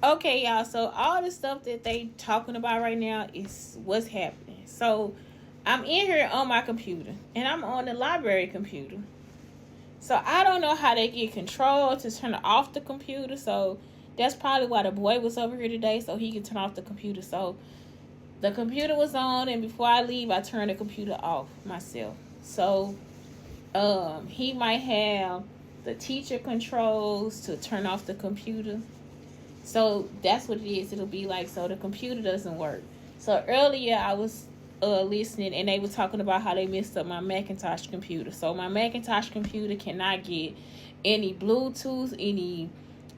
Okay, y'all. So all the stuff that they talking about right now is what's happening. So I'm in here on my computer, and I'm on the library computer. So I don't know how they get control to turn off the computer. So that's probably why the boy was over here today, so he can turn off the computer. So the computer was on, and before I leave, I turned the computer off myself. So he might have the teacher controls to turn off the computer. So that's what it is. It'll be like, so the computer doesn't work. So earlier I was listening, and they were talking about how they messed up my Macintosh computer. So my Macintosh computer cannot get any Bluetooth, any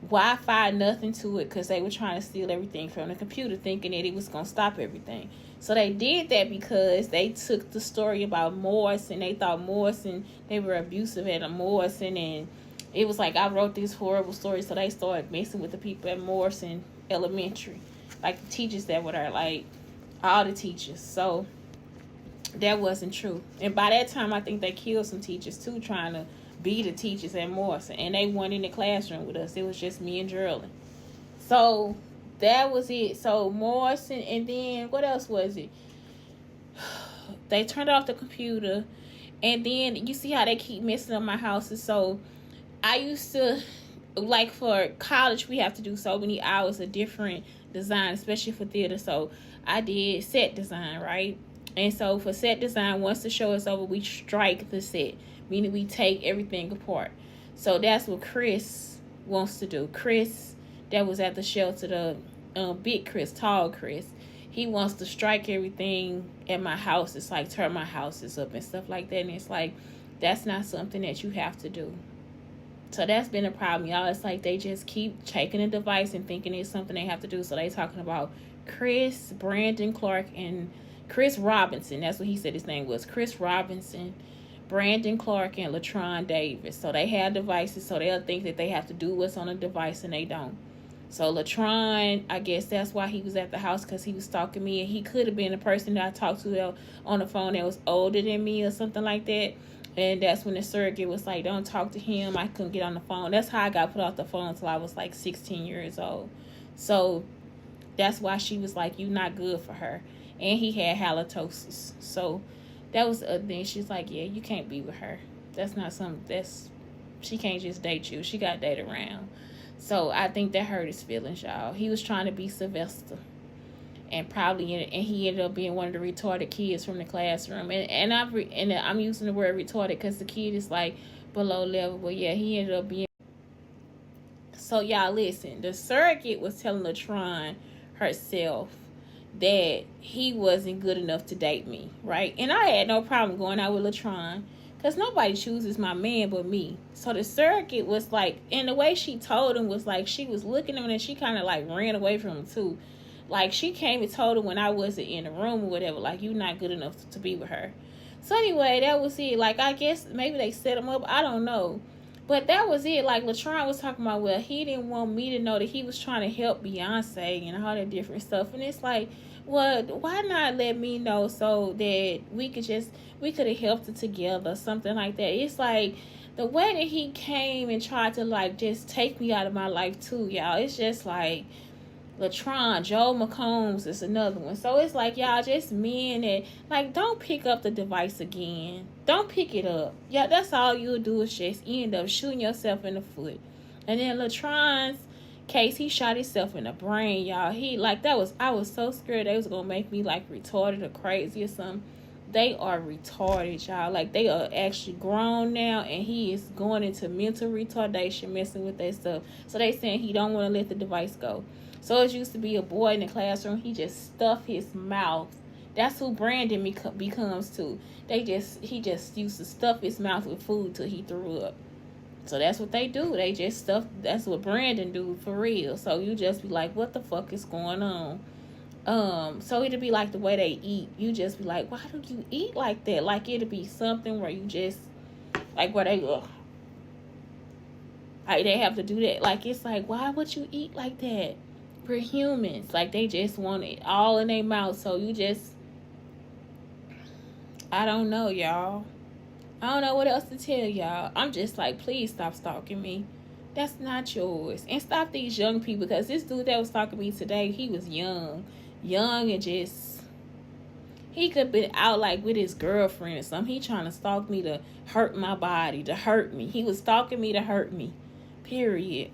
Wi-Fi, nothing to it, because they were trying to steal everything from the computer, thinking that it was going to stop everything. So they did that because they took the story about Morse, and they thought Morse, and they were abusive at a Morse, and it was like I wrote these horrible stories. So they started messing with the people at Morse and elementary, like the teachers that were there, like all the teachers. So that wasn't true. And by that time, I think they killed some teachers too, trying to be the teachers at Morse. And they weren't in the classroom with us. It was just me and Geraldine. So that was it. So Morse, and then what else was it? They turned off the computer. And then you see how they keep messing up my houses. So I used to, like for college, we have to do so many hours of different design, especially for theater. So I did set design, right? And so for set design, once the show is over, we strike the set, meaning we take everything apart. So that's what Chris wants to do. Chris, that was at the shelter, the big Chris, tall Chris, he wants to strike everything at my house. It's like turn my houses up and stuff like that. And it's like, that's not something that you have to do. So that's been a problem, y'all. It's like they just keep taking a device and thinking it's something they have to do. So they talking about Chris, Brandon Clark, and Chris Robinson. That's what he said his name was. Chris Robinson, Brandon Clark, and Latron Davis. So they have devices, so they'll think that they have to do what's on a device, and they don't. So Latron, I guess that's why he was at the house, because he was stalking me. And he could have been the person that I talked to on the phone that was older than me or something like that. And that's when the surrogate was like, don't talk to him. I couldn't get on the phone. That's how I got put off the phone until I was like 16 years old. So that's why she was like, you not good for her. And he had halitosis. So that was the other thing. She's like, yeah, you can't be with her. That's not something she can't just date you. She got dated around. So I think that hurt his feelings, y'all. He was trying to be Sylvester. And he ended up being one of the retarded kids from the classroom. And I'm using the word retarded because the kid is like below level. But yeah, he ended up being. So y'all listen. The surrogate was telling Latron herself that he wasn't good enough to date me, right? And I had no problem going out with Latron, because nobody chooses my man but me. So the surrogate was like, and the way she told him was like, she was looking at him and she kind of like ran away from him too. Like she came and told him when I wasn't in the room or whatever, like, you not good enough to be with her. So anyway, that was it. Like, I guess maybe they set him up. I don't know. But that was it. Like, Latron was talking about, well, he didn't want me to know that he was trying to help Beyonce and all that different stuff. And it's like, well, why not let me know so that we could have helped it together, something like that. It's like the way that he came and tried to like just take me out of my life too, y'all. It's just like Latron, Joe McCombs is another one. So it's like, y'all just men that, like, don't pick up the device again. Don't pick it up. Yeah, that's all you'll do is just end up shooting yourself in the foot. And then Latron's case, he shot himself in the brain, y'all. I was so scared they was going to make me, like, retarded or crazy or something. They are retarded, y'all. Like, they are actually grown now, and he is going into mental retardation, messing with that stuff. So they saying he don't want to let the device go. So it used to be a boy in the classroom. He just stuffed his mouth. That's who Brandon becomes too. He just used to stuff his mouth with food till he threw up. So that's what they do. They just stuff. That's what Brandon do for real. So you just be like, what the fuck is going on? So it'll be like the way they eat. You just be like, why do you eat like that? Like it'll be something where you just like where like they have to do that. Like it's like, why would you eat like that? We're humans. Like they just want it all in their mouth. So you just, I don't know, y'all. I don't know what else to tell y'all. I'm just like, please stop stalking me. That's not yours. And stop these young people, because this dude that was talking to me today, he was young. Young and just, he could have been out like with his girlfriend or something. He trying to stalk me to hurt my body, to hurt me. He was stalking me to hurt me. Period.